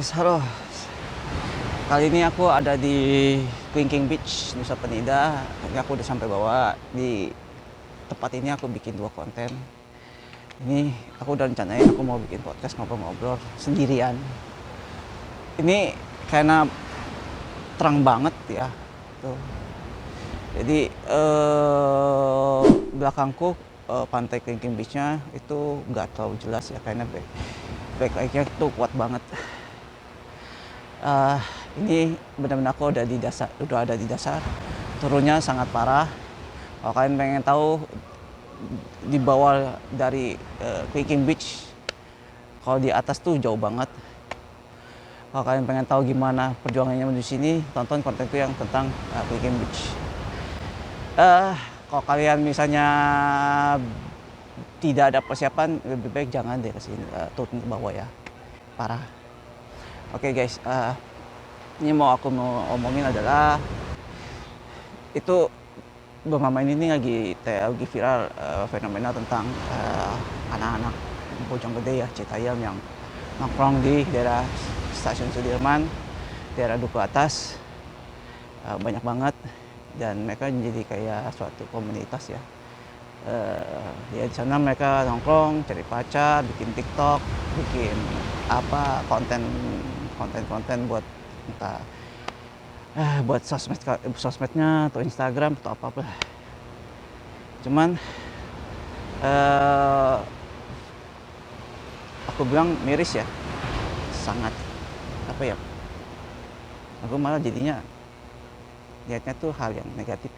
guys, halo. Kali ini aku ada di King Beach, Nusa Penida. Ini aku udah sampai bawah. Di tempat ini aku bikin 2 konten. Ini aku udah rencanain aku mau bikin podcast ngobrol-ngobrol sendirian. Ini karena terang banget ya. Tuh. Jadi belakangku pantai King Beach-nya itu nggak terlalu jelas ya, karena backlight-nya tuh kuat banget. Ini benar-benar aku udah ada di dasar. Turunnya sangat parah. Kalau kalian pengen tahu di bawah dari King Beach, kalau di atas tuh jauh banget. Kalau kalian pengen tahu gimana perjuangannya menuju sini, tonton kontenku yang tentang King Beach. Kalau kalian misalnya tidak ada persiapan, lebih baik jangan deh kesini, turun ke bawah ya, parah. Oke guys, ini mau omongin adalah itu belakangan ini lagi viral fenomena tentang anak-anak Bojonggede ya, Citayam, yang nongkrong di daerah Stasiun Sudirman, daerah Duku Atas, banyak banget, dan mereka menjadi kayak suatu komunitas ya. Ya di sana mereka nongkrong, cari pacar, bikin TikTok, bikin apa konten buat entah buat sosmednya atau Instagram atau apa. Cuman aku bilang miris ya, sangat apa ya, aku malah jadinya lihatnya tuh hal yang negatif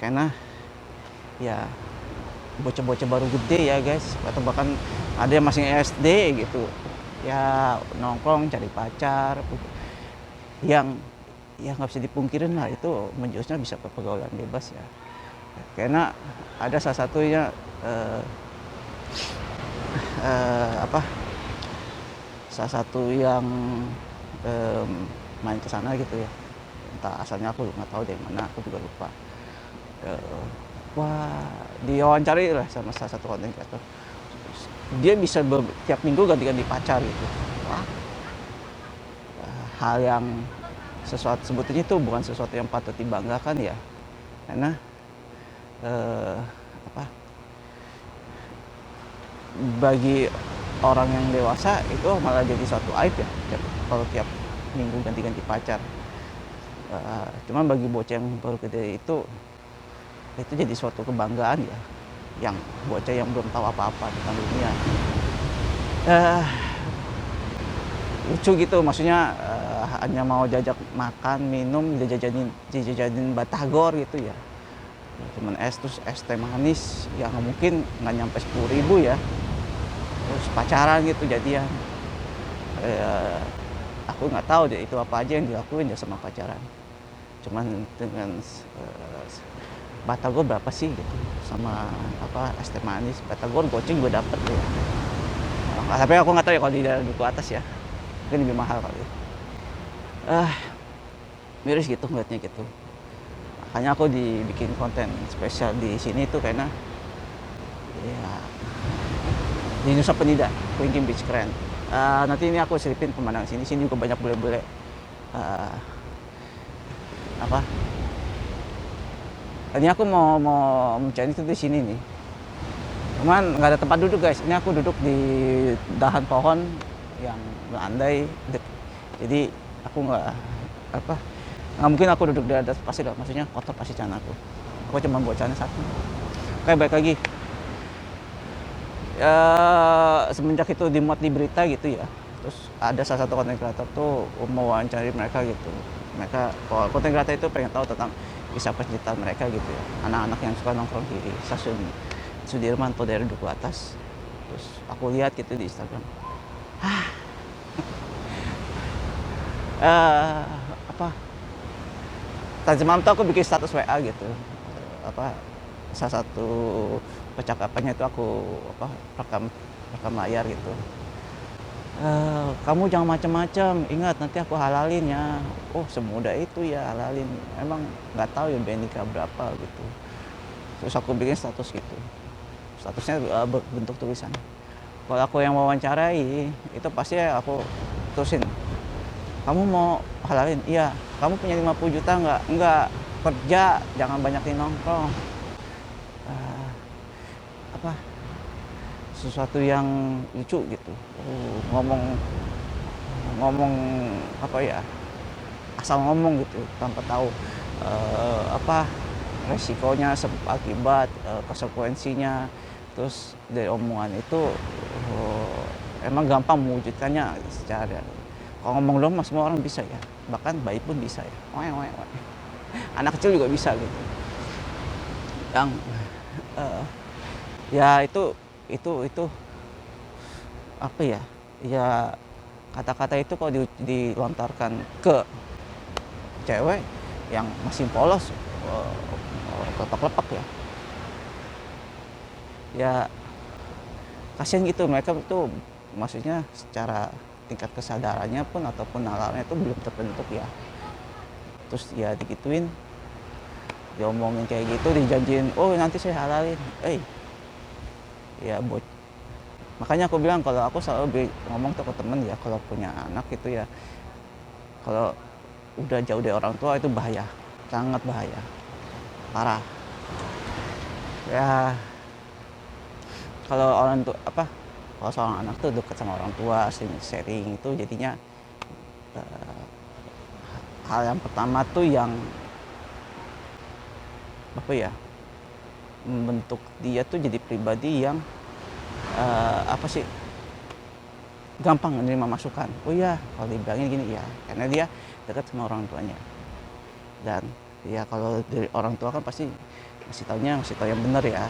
karena ya bocah-bocah baru gede ya guys, atau bahkan ada yang masih SD gitu ya, nongkrong cari pacar, yang nggak bisa dipungkirin lah, itu menjurusnya bisa ke pergaulan bebas ya. Karena ada salah satunya salah satu yang main ke sana gitu ya, entah asalnya aku nggak tahu dari mana, aku juga lupa. Wah, diwawancari lah sama salah satu konten kreator, dia bisa tiap minggu ganti-ganti pacar gitu. Wah, hal yang sebetulnya itu bukan sesuatu yang patut dibanggakan ya, karena bagi orang yang dewasa itu malah jadi suatu aib ya, kalau tiap minggu ganti-ganti pacar. Cuman bagi bocah yang baru gede itu jadi suatu kebanggaan ya, yang bocah yang belum tahu apa-apa tentang dunia. Lucu gitu, maksudnya hanya mau jajak makan minum, jajanin batagor gitu ya, cuman terus es teh manis yang mungkin nggak nyampe 10.000 ya, terus pacaran gitu jadian. Aku nggak tahu deh itu apa aja yang dilakuin ya sama pacaran, cuman dengan batagor berapa sih gitu, sama apa es teh manis, batagor goceng gue dapet ya. Tapi aku nggak tahu ya kalau di daerah Duku Atas ya, mungkin lebih mahal kali. Miris gitu ngeliatnya gitu. Makanya aku dibikin konten spesial di sini tuh karena ya di Nusa Penida, King Beach keren. Nanti ini aku selipin pemandangan sini juga banyak bule-bule. Ini aku mau mencari itu di sini nih. Cuman nggak ada tempat duduk guys. Ini aku duduk di dahan pohon yang berandai. Jadi aku nggak mungkin aku duduk di atas pasir, maksudnya kotor pasti celana aku. Aku cuma bawa celana satu. Oke, balik lagi. Ya, semenjak itu dimuat di berita gitu ya, terus ada salah satu konten kreator tuh mau wawancari mereka gitu. Mereka, kalau konten kreator itu pengen tahu tentang kisah percintaan mereka gitu ya, anak-anak yang suka nongkrong di Stasiun Sudirman atau daerah Duku Atas. Terus aku lihat gitu di Instagram, tadi malam tuh aku bikin status WA gitu, salah satu percakapannya itu aku rekam layar gitu. Kamu jangan macam-macam, ingat nanti aku halalin ya. Oh, semudah itu ya halalin, emang nggak tahu ya nikah berapa gitu. Terus aku bikin status gitu, statusnya berbentuk tulisan. Kalau aku yang wawancarai itu pasti aku terusin, kamu mau halalin? Iya. Kamu punya 50 juta nggak? Nggak. Kerja, jangan banyakin nongkrong. Eh, apa sesuatu yang lucu gitu. Ngomong ngomong apa ya, asal ngomong gitu tanpa tahu apa resikonya, sebab akibat, konsekuensinya. Terus dari omongan itu emang gampang mewujudkannya secara, kalau ngomong doang semua orang bisa ya, bahkan bayi pun bisa ya, anak kecil juga bisa gitu. Yang ya itu apa ya, ya kata-kata itu kalau dilontarkan ke cewek yang masih polos, lepak-lepak ya, ya kasihan gitu. Mereka tuh maksudnya secara tingkat kesadarannya pun ataupun nalarnya itu belum terbentuk ya. Terus ya digituin, diomongin kayak gitu, dijanjiin, oh nanti saya halalin. Ya buat, makanya aku bilang kalau aku selalu ngomong tuh ke temen ya, kalau punya anak itu ya, kalau udah jauh dari orang tua itu bahaya, sangat bahaya, parah. Ya kalau orang tua apa, kalau seorang anak tuh dekat sama orang tua, sering sharing itu jadinya hal yang pertama tuh yang apa ya, membentuk dia tuh jadi pribadi yang apa sih, gampang menerima masukan. Oh iya, kalau dibilangin gini ya, karena dia dekat sama orang tuanya. Dan ya kalau dari orang tua kan pasti ngasih tahu yang benar ya,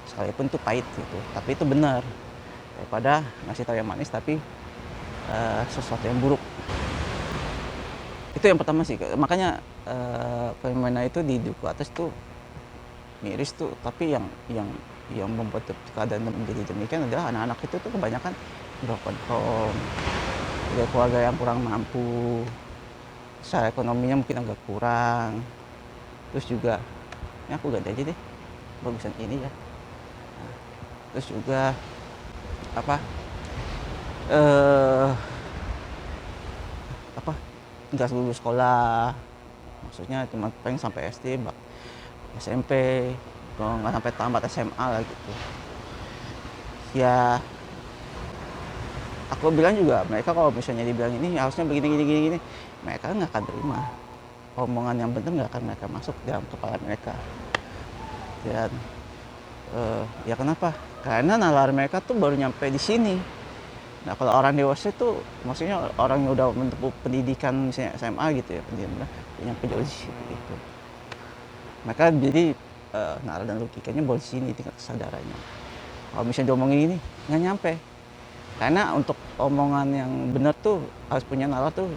sekalipun tuh pahit gitu, tapi itu benar, daripada ngasih tahu yang manis tapi sesuatu yang buruk. Itu yang pertama sih, makanya fenomena itu di duku atas tuh miris tuh, tapi yang membuat keadaan menjadi demikian adalah anak-anak itu tuh kebanyakan broken home, dari keluarga yang kurang mampu, secara ekonominya mungkin agak kurang. Terus juga, ya aku ganti aja deh, bagusan ini ya. Terus juga apa, apa, nggak lulus sekolah, maksudnya cuma pengen sampai SD, SMP, kalau nggak sampai tamat SMA lah gitu. Ya aku bilang juga, mereka kalau misalnya dibilang ini harusnya begini, mereka nggak akan terima. Omongan yang benar nggak akan mereka masuk dalam kepala mereka. Dan ya kenapa? Karena nalar mereka tuh baru nyampe di sini. Nah kalau orang dewasa tuh, maksudnya orang yang udah menempuh pendidikan misalnya SMA gitu ya, pendidikan nyampe jauh di situ gitu. Mereka jadi nalar dan logikanya baru di sini, tingkat kesadarannya. Kalau misalnya diomongin ini nggak nyampe. Karena untuk omongan yang benar tuh harus punya nalar tuh.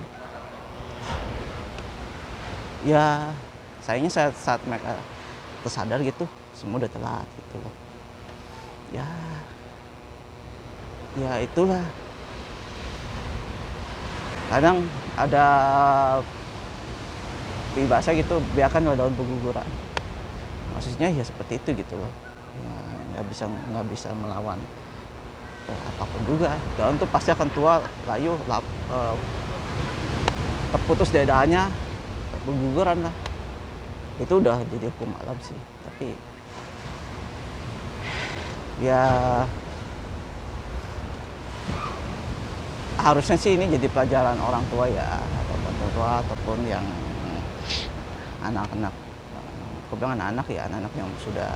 Ya sayangnya saat mereka tersadar gitu, semua udah telat gitu loh. Ya itulah, kadang ada bahasa gitu, biarkan daun berguguran. Maksudnya ya seperti itu gitu loh. Ya, nggak bisa melawan apapun juga. Daun tuh pasti akan tua, layu, terputus dari dahannya, berguguran lah. Itu udah jadi hukum alam sih. Tapi ya harusnya sih ini jadi pelajaran orang tua ya, ataupun yang anak-anak. Aku bilang anak-anak ya, anak-anak yang sudah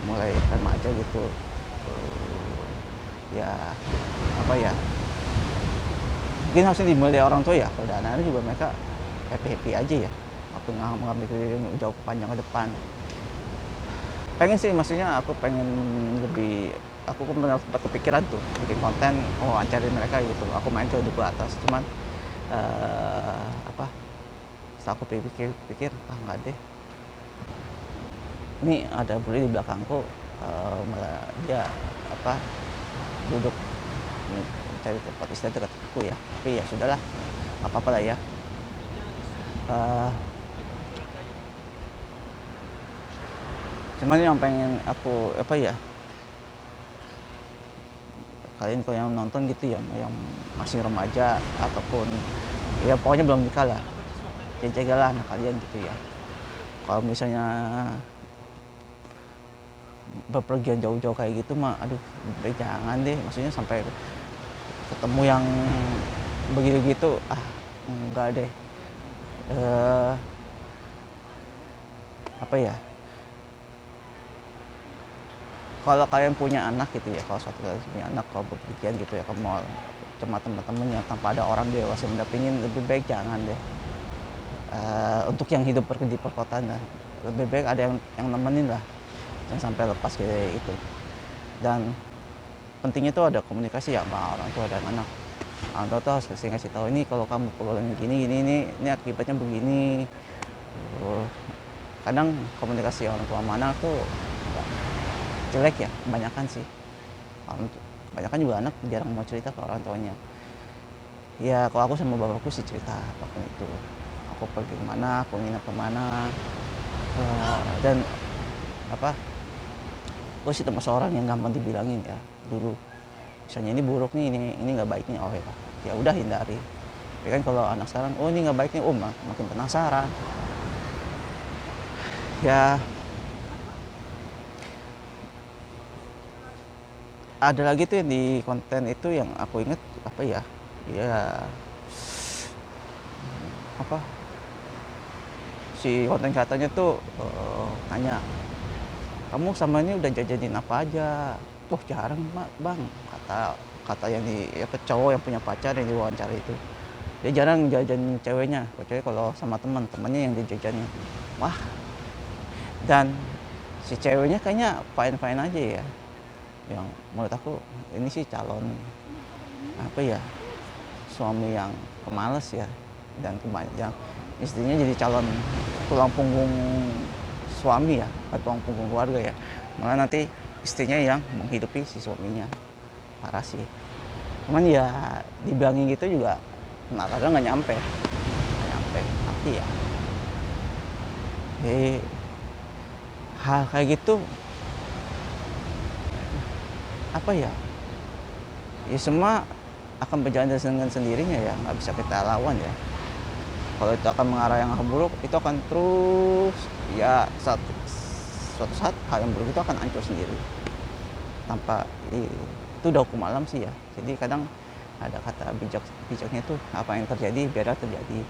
mulai remaja gitu. Ya apa ya, mungkin harusnya dimulai dari orang tua ya. Kalau anak-anak juga mereka happy aja ya, aku ngambil jauh panjang ke depan. Pengen sih, maksudnya aku pengen lebih, aku pernah kepikiran tuh bikin konten wawancarin mereka gitu. Aku main ke duku atas, cuman apa, setelah aku pikir nggak deh, ini ada bully di belakangku, malah dia apa, duduk cari tempat istirahat dekat aku ya. Tapi ya sudahlah, apa lah ya. Cuman yang pengen aku apa ya, kalian kalau yang nonton gitu ya, yang masih remaja ataupun ya pokoknya belum nikah lah, ya jagalah anak kalian gitu ya. Kalau misalnya bepergian jauh-jauh kayak gitu mah, aduh jangan deh, maksudnya sampai ketemu yang begitu gitu, enggak deh. Apa ya, kalau kalian punya anak gitu ya, kalau suatu kali punya anak, kalau bepergian gitu ya ke mall cuma teman-temannya tanpa ada orang dewasa mendampingin, lebih baik jangan deh. Untuk yang hidup di perkotaan lah, lebih baik ada yang nemenin lah, jangan sampai lepas kayak itu. Dan pentingnya tuh ada komunikasi ya sama orang tua dan anak. Orang tua tuh harus ngasih tahu, ini kalau kamu pergaulan gini gini ini akibatnya begini. Kadang komunikasi orang tua sama anak tuh jelek ya, kebanyakan sih. Kebanyakan juga anak jarang mau cerita ke orang tuanya. Ya kalau aku sama bapakku sih cerita apapun itu, aku pergi kemana, aku nginep kemana, dan apa, aku sih termasuk orang yang gampang dibilangin ya dulu, misalnya ini buruk nih, ini nggak baik nih, oh ya udah hindari. Ya kan kalau anak sekarang, oh ini nggak baik nih, makin penasaran. Ya ada lagi tuh yang di konten itu yang aku inget apa ya, apa, si konten katanya tuh nanya, kamu sama ini udah jajanin apa aja? Wah jarang bang, kata yang cowok yang punya pacar yang diwawancara itu, dia jarang jajan ceweknya, kecuali kalau sama temannya yang dijajanin. Wah, dan si ceweknya kayaknya fine aja ya, yang menurut aku ini sih calon apa ya, suami yang pemalas ya, dan kebanyakan istrinya jadi calon tulang punggung suami ya, atau tulang punggung keluarga ya, malah nanti istrinya yang menghidupi si suaminya. Parah sih, cuman ya dibilangin gitu juga kadang nggak nyampe, tapi ya hal kayak gitu apa ya, semua akan berjalan dengan sendirinya ya, nggak bisa kita lawan ya. Kalau itu akan mengarah yang buruk, itu akan terus ya, suatu saat hal yang buruk itu akan hancur sendiri tanpa itu udah hukum alam sih ya. Jadi kadang ada kata bijaknya tuh, apa yang terjadi biarlah terjadi,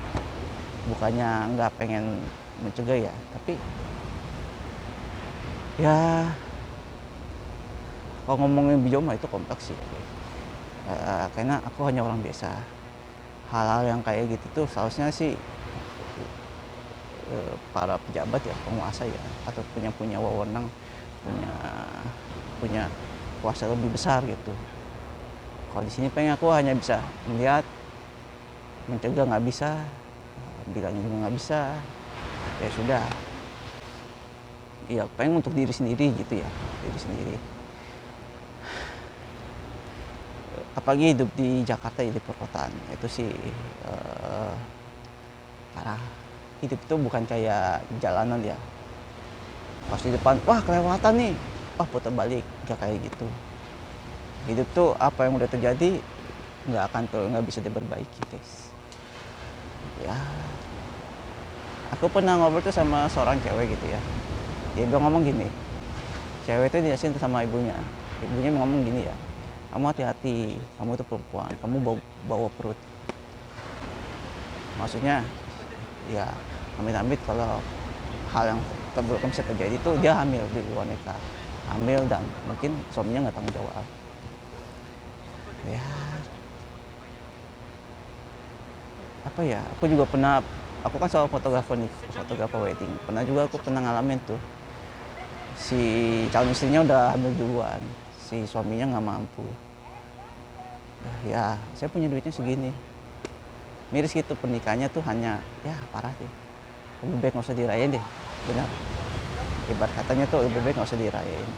bukannya nggak pengen mencegah ya, tapi ya kalau ngomongin bijak mah itu kompleks sih. Karena aku hanya orang biasa, hal-hal yang kayak gitu tuh seharusnya sih para pejabat ya, penguasa ya, atau punya wewenang, punya kuasa lebih besar gitu. Kalau di sini pengen aku hanya bisa melihat, mencegah nggak bisa, bilangnya juga nggak bisa, ya sudah. Iya pengen untuk diri sendiri gitu ya, diri sendiri. Apalagi hidup di Jakarta ya, di perkotaan itu sih parah. Hidup itu bukan kayak jalanan ya, pas di depan wah kelewatan nih, putar balik, nggak kayak gitu. Hidup tuh apa yang udah terjadi nggak bisa diperbaiki guys ya. Aku pernah ngobrol tuh sama seorang cewek gitu ya, dia ngomong gini, cewek itu dijelasin sama ibunya ngomong gini ya, kamu hati-hati, kamu tuh perempuan, kamu bawa perut. Maksudnya ya amit-amit kalau hal yang terburuk bisa terjadi tuh dia hamil di luar nikah, hamil dan mungkin suaminya nggak tanggung jawab ya. Apa ya, aku juga pernah, aku kan soal fotografer nih, fotografer wedding, pernah ngalamin tuh si calon istrinya udah hamil duluan, si suaminya nggak mampu. Ya saya punya duitnya segini, miris gitu, pernikahannya tuh hanya ya parah sih. Lebih baik nggak usah dirayain deh, benar, ibarat katanya tuh lebih baik nggak usah dirayain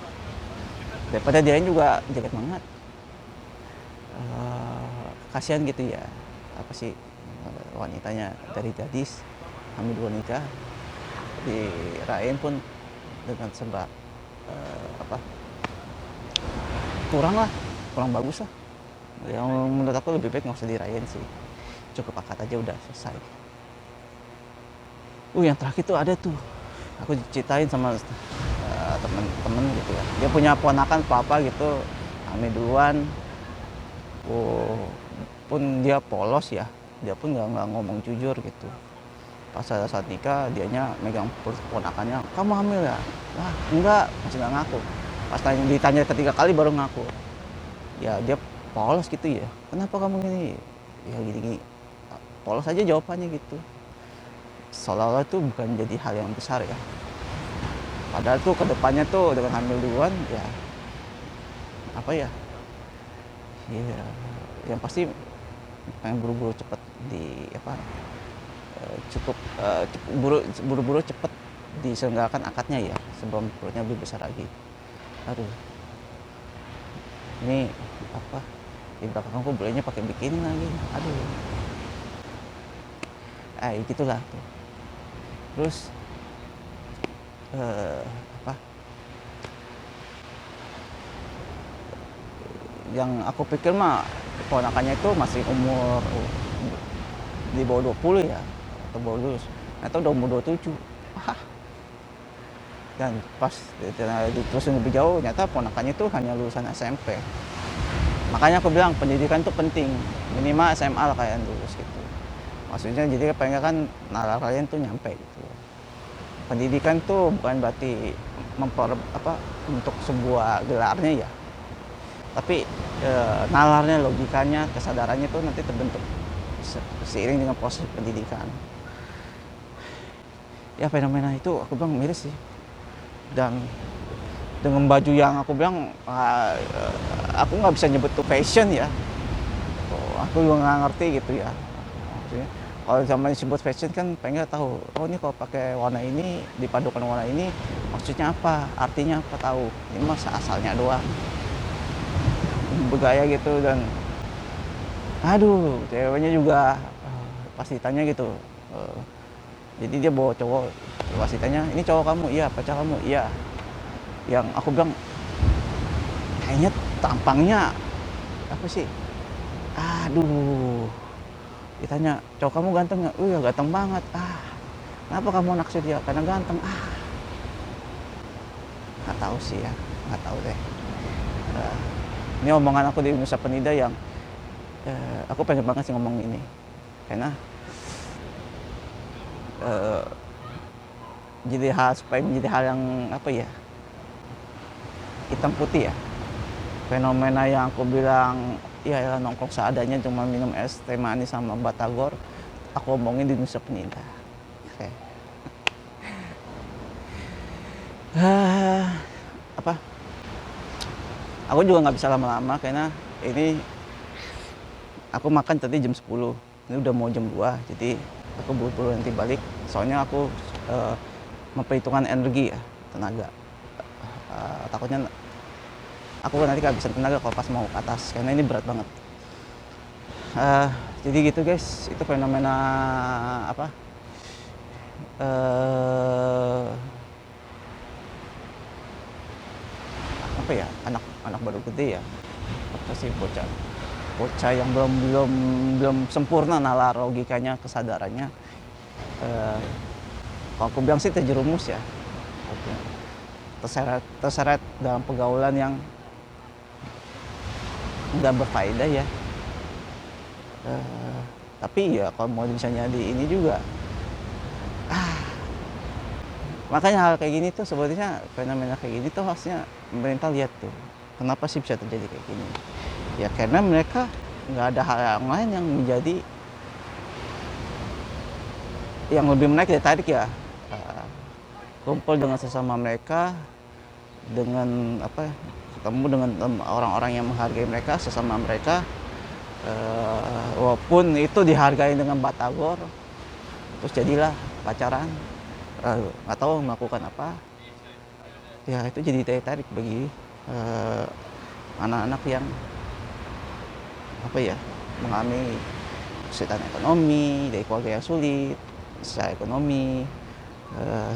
daripada dirayain juga jelek banget. Kasihan gitu ya, apa sih, wanitanya dari gadis hamil dua nikah, dirayain pun dengan sebab kurang bagus lah. Yang menurut aku lebih baik nggak usah dirayain sih, cukup akad aja udah selesai. Yang terakhir tuh ada tuh, aku ceritain sama temen-temen gitu ya, dia punya ponakan apa gitu, hamil duluan. Pun dia polos ya, dia pun nggak ngomong jujur gitu. Pas saat nikah dianya megang perut ponakannya, kamu hamil ya? Lah enggak, masih nggak ngaku. Pas ditanya ketiga kali baru ngaku. Ya dia polos gitu ya, kenapa kamu gini? Ya gini-gini, polos aja jawabannya gitu, seolah-olah itu bukan jadi hal yang besar ya, padahal tuh kedepannya tuh dengan hamil duluan ya apa ya, ya yang pasti pengen buru-buru cepet di apa, cukup buru-buru cepet diselenggarakan akadnya ya sebelum perutnya lebih besar lagi. Aduh, ini apa, di belakang aku bolehnya pakai bikini lagi, aduh, gitulah tuh. Terus apa yang aku pikir mah keponakannya itu masih umur di bawah 20 ya, atau bawah lulus, atau udah umur 27. Wah, dan pas diterusin lebih jauh ternyata ponakannya itu hanya lulusan SMP. Makanya aku bilang pendidikan itu penting, minimal SMA lah kalian lulus gitu. Maksudnya jadi pengen kan nalar kalian tuh nyampe gitu. Pendidikan tuh bukan berarti untuk sebuah gelarnya ya, tapi nalarnya, logikanya, kesadarannya itu nanti terbentuk seiring dengan proses pendidikan. Ya fenomena itu aku bilang miris sih. Dan dengan baju yang aku bilang aku nggak bisa nyebut tuh fashion ya. Aku juga nggak ngerti gitu ya. Maksudnya, kalau zaman disebut fashion kan pengen tahu, oh ini kalau pakai warna ini dipadukan warna ini maksudnya apa, artinya apa, tahu. Ini mah asalnya doang bergaya gitu. Dan aduh, ceweknya juga pas ditanya gitu, jadi dia bawa cowok, pas ditanya ini cowok kamu, iya, pacar kamu, iya. Yang aku bilang kayaknya tampangnya apa sih, aduh, ditanya cowok kamu ganteng nggak? Iya ganteng banget. Kenapa kamu naksir dia? Karena ganteng. Nggak tahu sih ya, nggak tahu deh. Ini omongan aku di Nusa Penida yang aku pengen banget sih ngomong ini, karena jadi supaya menjadi hal yang apa ya, hitam putih ya. Fenomena yang aku bilang ya nongkrong seadanya cuma minum es teh manis sama batagor, aku omongin di Nusa Penida. Oke. Apa? Aku juga nggak bisa lama-lama karena ini aku makan tadi jam 10, ini udah mau jam 2, jadi aku buru-buru nanti balik. Soalnya aku memperhitungkan energi ya, tenaga. Takutnya aku nanti kehabisan tenaga kalau pas mau ke atas, karena ini berat banget. Jadi gitu guys, itu fenomena apa? Apa ya, anak baru gede ya, apa sih, bocah yang belum sempurna nalar logikanya, kesadarannya. Kalau aku bilang sih terjerumus ya, terseret dalam pergaulan yang nggak berfaedah ya. Tapi ya kalau mau misalnya di ini juga, makanya hal kayak gini tuh sebetulnya, fenomena kayak gini tuh harusnya pemerintah lihat tuh, kenapa sih bisa terjadi kayak gini. Ya karena mereka nggak ada hal yang lain yang menjadi yang lebih menarik tarik ya, kumpul dengan sesama mereka, dengan apa, ketemu dengan orang-orang yang menghargai mereka, sesama mereka, walaupun itu dihargai dengan batagor, terus jadilah pacaran, nggak tahu melakukan apa, ya itu jadi daya tarik bagi anak-anak yang apa ya, mengalami kesulitan ekonomi, dari keluarga yang sulit secara ekonomi,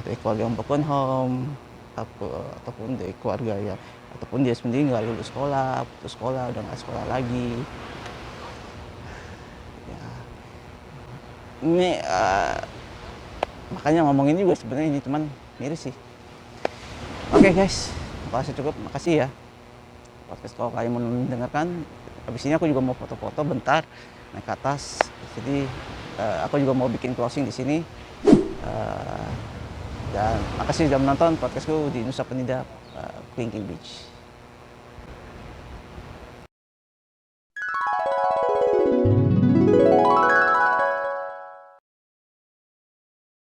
dari keluarga yang broken home, ataupun dari keluarga yang ataupun dia sendiri nggak lulus sekolah, putus sekolah, udah nggak sekolah lagi. Ya, ini makanya ngomongin juga sebenarnya ini cuman miris sih. Oke guys, makasih cukup, makasih ya podcast kalau kalian mau mendengarkan. Habis ini aku juga mau foto-foto bentar naik ke atas, jadi aku juga mau bikin closing di sini. Dan makasih sudah menonton podcastku di Nusa Penida, Clinking Beach.